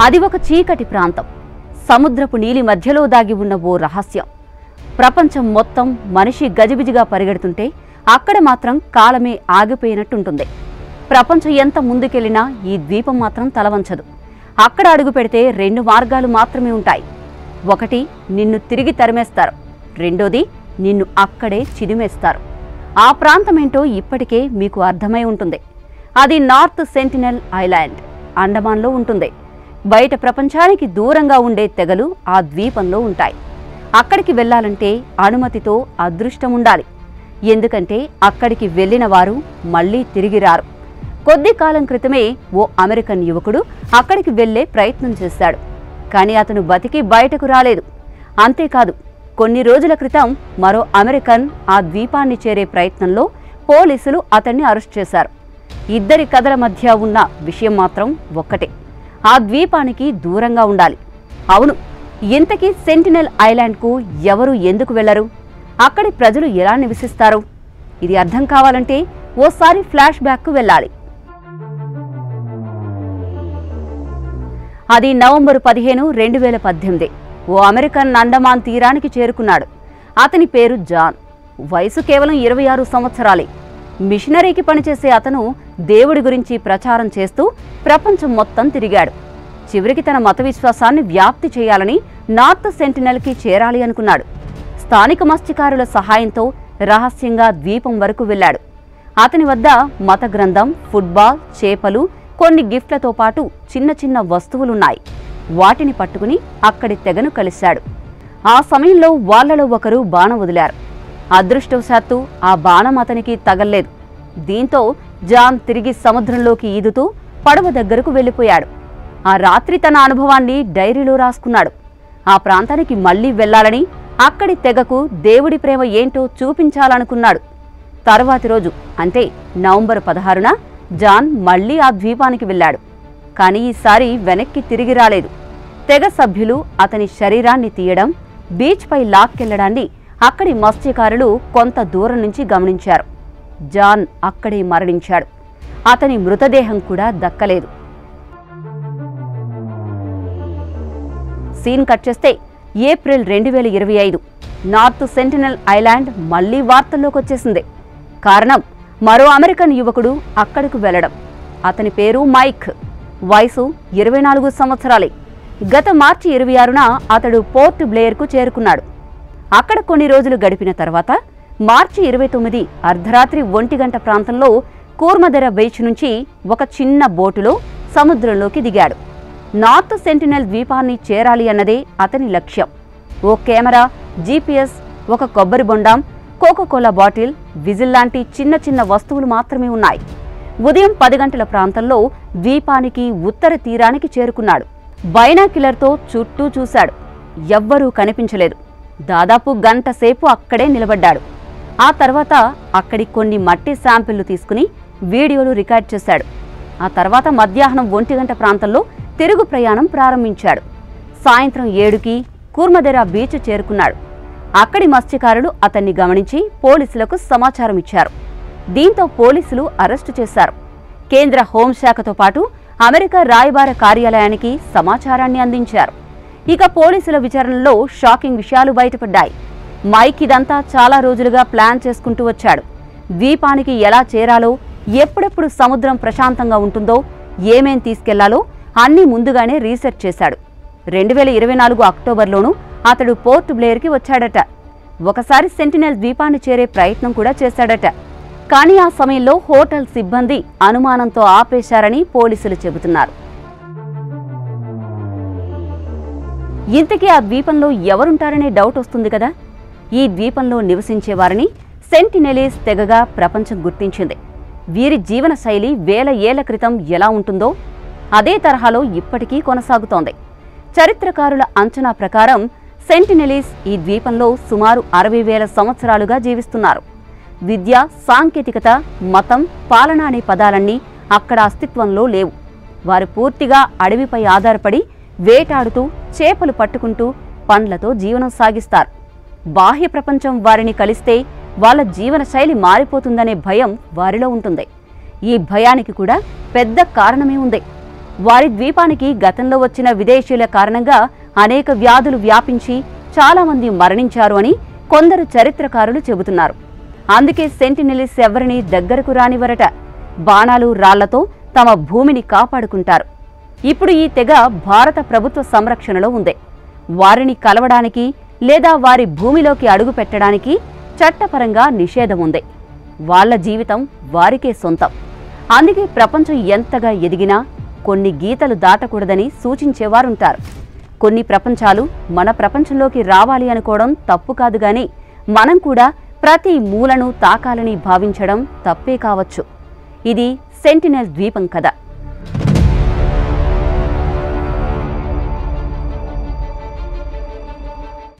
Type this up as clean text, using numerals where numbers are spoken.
అది ఒక చీకటి ప్రాంతం. సముద్రపు నీలి మధ్యలో దాగి ఉన్న ఓ రహస్యం. ప్రపంచం మొత్తం మనిషి గజిబిజిగా పరిగెడుతుంటే అక్కడ మాత్రం కాలమే ఆగిపోయినట్టుంటుంది. ప్రపంచం ఎంత ముందుకెళ్లినా ఈ ద్వీపం మాత్రం తలవంచదు. అక్కడ అడుగు పెడితే 2 మార్గాలు మాత్రమే ఉంటాయి. ఒకటి, నిన్ను తిరిగి తరిమేస్తారు. రెండోది, నిన్ను అక్కడే చిదిమేస్తారు. ఆ ప్రాంతమేంటో ఇప్పటికే మీకు అర్థమై ఉంటుంది. అది నార్త్ సెంటినెల్ ఐలాండ్, అండమాన్లో ఉంటుంది. బయట ప్రపంచానికి దూరంగా ఉండే తెగలు ఆ ద్వీపంలో ఉంటాయి. అక్కడికి వెళ్లాలంటే అనుమతితో అదృష్టం ఉండాలి. ఎందుకంటే అక్కడికి వెళ్లిన వారు మళ్లీ తిరిగి రారు. కొద్ది కాలం క్రితమే ఓ అమెరికన్ యువకుడు అక్కడికి వెళ్లే ప్రయత్నం చేశాడు. కానీ అతను బతికి బయటకు రాలేదు. అంతేకాదు, కొన్ని రోజుల క్రితం మరో అమెరికన్ ఆ ద్వీపాన్ని చేరే ప్రయత్నంలో పోలీసులు అతన్ని అరెస్ట్ చేశారు. ఇద్దరి కథల మధ్య ఉన్న విషయం మాత్రం ఒక్కటే, ఆ ద్వీపానికి దూరంగా ఉండాలి. అవును, ఇంతకీ సెంటినెల్ ఐలాండ్కు ఎవరు ఎందుకు వెళ్లరు? అక్కడి ప్రజలు ఎలా నివసిస్తారు? ఇది అర్థం కావాలంటే ఓసారి ఫ్లాష్ బ్యాక్కు వెళ్ళాలి. అది నవంబర్ 15, 2018. ఓ అమెరికన్ అండమాన్ తీరానికి చేరుకున్నాడు. అతని పేరు జాన్. వయసు కేవలం 26 సంవత్సరాలే. మిషనరీకి పనిచేసే అతను దేవుడి గురించి ప్రచారం చేస్తూ ప్రపంచం మొత్తం తిరిగాడు. చివరికి తన మత విశ్వాసాన్ని వ్యాప్తి చేయాలని నార్త్ సెంటినెల్కి చేరాలి అనుకున్నాడు. స్థానిక మత్స్యకారుల సహాయంతో రహస్యంగా ద్వీపం వరకు వెళ్లాడు. అతని వద్ద మత గ్రంథం, ఫుట్బాల్, చేపలు, కొన్ని గిఫ్ట్లతో పాటు చిన్న చిన్న వస్తువులున్నాయి. వాటిని పట్టుకుని అక్కడి తెగను కలిశాడు. ఆ సమయంలో వాళ్లలో ఒకరు బాణం వదిలారు. అదృష్టవశాత్తు ఆ బాణం అతనికి తగల్లేదు. దీంతో జాన్ తిరిగి సముద్రంలోకి ఈదుతూ పడవ దగ్గరకు వెళ్లిపోయాడు. ఆ రాత్రి తన అనుభవాన్ని డైరీలో రాసుకున్నాడు. ఆ ప్రాంతానికి మళ్లీ వెళ్లాలని, అక్కడి తెగకు దేవుడి ప్రేమ ఏంటో చూపించాలనుకున్నాడు. తర్వాతి రోజు అంటే నవంబర్ 16న జాన్ మళ్లీ ఆ ద్వీపానికి వెళ్లాడు. కానీ ఈసారి వెనక్కి తిరిగి రాలేదు. తెగ సభ్యులు అతని శరీరాన్ని తీయడం, బీచ్పై లాక్కెళ్లడాన్ని అక్కడి మత్స్యకారులు కొంత దూరం నుంచి గమనించారు. జాన్ అక్కడే మరణించాడు. అతని మృతదేహం కూడా దక్కలేదు. సీన్ కట్ చేస్తే ఏప్రిల్ 2025. నార్త్ సెంటినెల్ ఐలాండ్ మళ్లీ వార్తల్లోకి వచ్చేసింది. కారణం, మరో అమెరికన్ యువకుడు అక్కడకు వెళ్లడం. అతని పేరు మైక్. వయసు 24 సంవత్సరాలే. గత మార్చి 26న అతడు పోర్ట్ బ్లేయర్కు చేరుకున్నాడు. అక్కడ కొన్ని రోజులు గడిపిన తర్వాత మార్చి 29 అర్ధరాత్రి 1 గంట ప్రాంతంలో కూర్మదెర బీచ్ నుంచి ఒక చిన్న బోటులో సముద్రంలోకి దిగాడు. నార్త్ సెంటినెల్ ద్వీపాన్ని చేరాలి అన్నదే అతని లక్ష్యం. ఓ కెమెరా, GPS, ఒక కొబ్బరి బొండాం, కోకోకోలా బాటిల్, విజిల్ లాంటి చిన్న చిన్న వస్తువులు మాత్రమే ఉన్నాయి. ఉదయం 10 గంటల ప్రాంతంలో ద్వీపానికి ఉత్తర తీరానికి చేరుకున్నాడు. బైనాక్యులర్తో చుట్టూ చూశాడు. ఎవ్వరూ కనిపించలేదు. దాదాపు గంట సేపు అక్కడే నిలబడ్డాడు. ఆ తర్వాత అక్కడి కొన్ని మట్టి శాంపిళ్లు తీసుకుని వీడియోలు రికార్డ్ చేశాడు. ఆ తర్వాత మధ్యాహ్నం 1 గంట ప్రాంతంలో తిరుగు ప్రయాణం ప్రారంభించాడు. సాయంత్రం 7కి కూర్మదెర బీచ్ చేరుకున్నాడు. అక్కడి మత్స్యకారులు అతన్ని గమనించి పోలీసులకు సమాచారం ఇచ్చారు. దీంతో పోలీసులు అరెస్టు చేశారు. కేంద్ర హోంశాఖతో పాటు అమెరికా రాయబార కార్యాలయానికి సమాచారాన్ని అందించారు. ఇక పోలీసుల విచారణలో షాకింగ్ విషయాలు బయటపడ్డాయి. మైక్ ఇదంతా చాలా రోజులుగా ప్లాన్ చేసుకుంటూ వచ్చాడు. ద్వీపానికి ఎలా చేరాలో, ఎప్పుడెప్పుడు సముద్రం ప్రశాంతంగా ఉంటుందో, ఏమేం తీసుకెళ్లాలో అన్నీ ముందుగానే రీసెర్చ్ చేశాడు. 2024 అక్టోబర్లోనూ అతడు పోర్ట్ బ్లేయర్కి వచ్చాడట. ఒకసారి సెంటినెల్ ద్వీపాన్ని చేరే ప్రయత్నం కూడా చేశాడట. కానీ ఆ సమయంలో హోటల్ సిబ్బంది అనుమానంతో ఆపేశారని పోలీసులు చెబుతున్నారు. ఇంతకీ ఆ ద్వీపంలో ఎవరుంటారనే డౌట్ వస్తుంది కదా. ఈ ద్వీపంలో నివసించేవారిని సెంటినెలీస్ తెగగా ప్రపంచం గుర్తించింది. వీరి జీవన శైలి వేల ఏళ్ల క్రితం ఎలా ఉంటుందో అదే తరహాలో ఇప్పటికీ కొనసాగుతోంది. చరిత్రకారుల అంచనా ప్రకారం సెంటినెలీస్ ఈ ద్వీపంలో సుమారు 60,000 సంవత్సరాలుగా జీవిస్తున్నారు. విద్య, సాంకేతికత, మతం, పాలన అనే పదాలన్నీ అక్కడ అస్తిత్వంలో లేవు. వారు పూర్తిగా అడవిపై ఆధారపడి వేటాడుతూ, చేపలు పట్టుకుంటూ, పండ్లతో జీవనం సాగిస్తారు. బాహ్య ప్రపంచం వారిని కలిస్తే వాళ్ళ జీవన శైలి మారిపోతుందనే భయం వారిలో ఉంటుంది. ఈ భయానికి కూడా పెద్ద కారణమే ఉంది. వారి ద్వీపానికి గతంలో వచ్చిన విదేశీయుల కారణంగా అనేక వ్యాధులు వ్యాపించి చాలామంది మరణించారు అని కొందరు చరిత్రకారులు చెబుతున్నారు. అందుకే సెంటినెలీస్ ఎవరినీ దగ్గరకు రానివరట. బాణాలు రాళ్లతో తమ భూమిని కాపాడుకుంటారు. ఇప్పుడు ఈ తెగ భారత ప్రభుత్వ సంరక్షణలో ఉంది. వారిని కలవడానికి లేదా వారి భూమిలోకి అడుగు పెట్టడానికి చట్టపరంగా నిషేధం ఉంది. వాళ్ల జీవితం వారికే సొంతం. అందుకే ప్రపంచం ఎంతగా ఎదిగినా కొన్ని గీతలు దాటకూడదని సూచించేవారుంటారు. కొన్ని ప్రపంచాలు మన ప్రపంచంలోకి రావాలి అనుకోవడం తప్పు కాదు గాని మనం కూడా ప్రతి మూలను తాకాలని భావించడం తప్పే కావచ్చు. ఇది సెంటినెల్ ద్వీపం కథ.